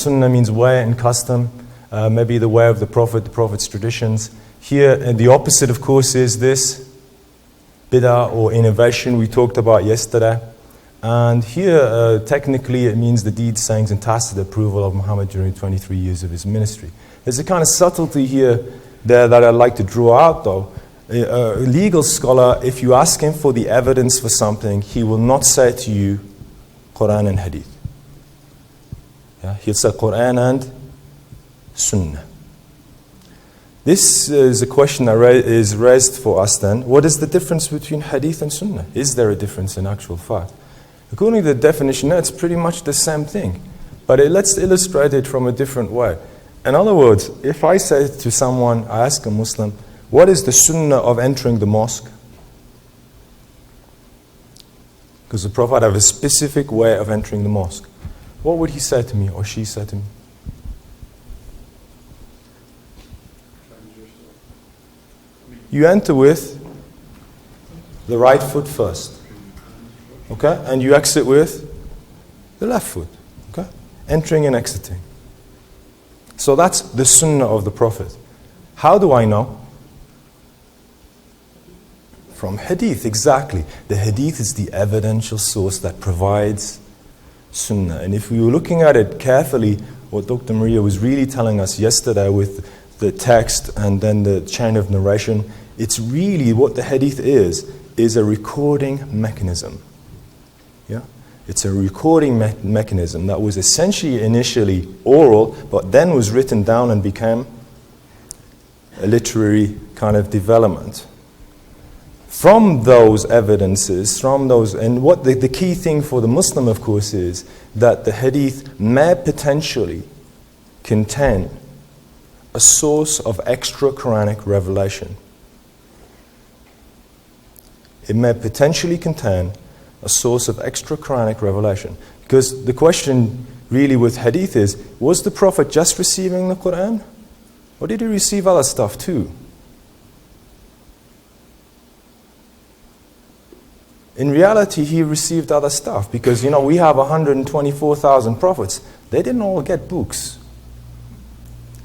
sunnah means way and custom, maybe the way of the Prophet's traditions. Here, and the opposite, of course, is this bid'ah or innovation we talked about yesterday. And here, technically, it means the deeds, sayings, and tacit approval of Muhammad during 23 years of his ministry. There's a kind of subtlety here there that I'd like to draw out, though. A legal scholar, if you ask him for the evidence for something, he will not say to you, Quran and Hadith. Yeah? He'll say Quran and Sunnah. This is a question that is raised for us then. What is the difference between Hadith and Sunnah? Is there a difference in actual fact? According to the definition, it's pretty much the same thing. But let's illustrate it from a different way. In other words, if I say to someone, I ask a Muslim, what is the Sunnah of entering the mosque? Because the Prophet had a specific way of entering the mosque. What would he say to me or she say to me? You enter with the right foot first. Okay? And you exit with the left foot. Okay? Entering and exiting. So that's the Sunnah of the Prophet. How do I know? From Hadith, exactly. The Hadith is the evidential source that provides Sunnah. And if we were looking at it carefully, what Dr. Maria was really telling us yesterday with the text and then the chain of narration, it's really what the Hadith is a recording mechanism. Yeah? It's a recording mechanism that was essentially initially oral, but then was written down and became a literary kind of development. From those evidences, and what the key thing for the Muslim, of course, is that the Hadith may potentially contain a source of extra qur'anic revelation. It may potentially contain a source of extra qur'anic revelation. Because the question really with Hadith is, was the Prophet just receiving the Qur'an? Or did he receive other stuff too? In reality, he received other stuff because, we have 124,000 prophets. They didn't all get books.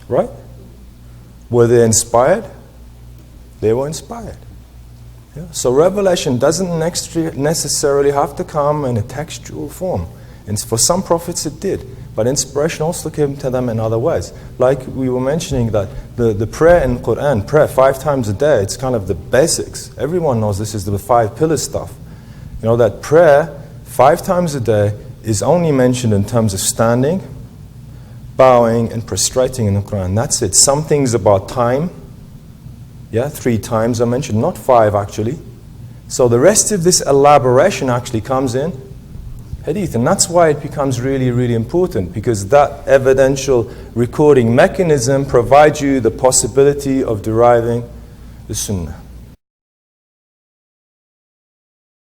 Right? Were they inspired? They were inspired. Yeah? So revelation doesn't necessarily have to come in a textual form. And for some prophets it did. But inspiration also came to them in other ways. Like we were mentioning that the prayer in Quran, prayer 5 times a day, it's kind of the basics. Everyone knows this is the 5 pillar stuff. That prayer 5 times a day is only mentioned in terms of standing, bowing, and prostrating in the Quran. That's it. Some things about time, 3 times are mentioned, not 5 actually. So the rest of this elaboration actually comes in Hadith. And that's why it becomes really, really important, because that evidential recording mechanism provides you the possibility of deriving the Sunnah.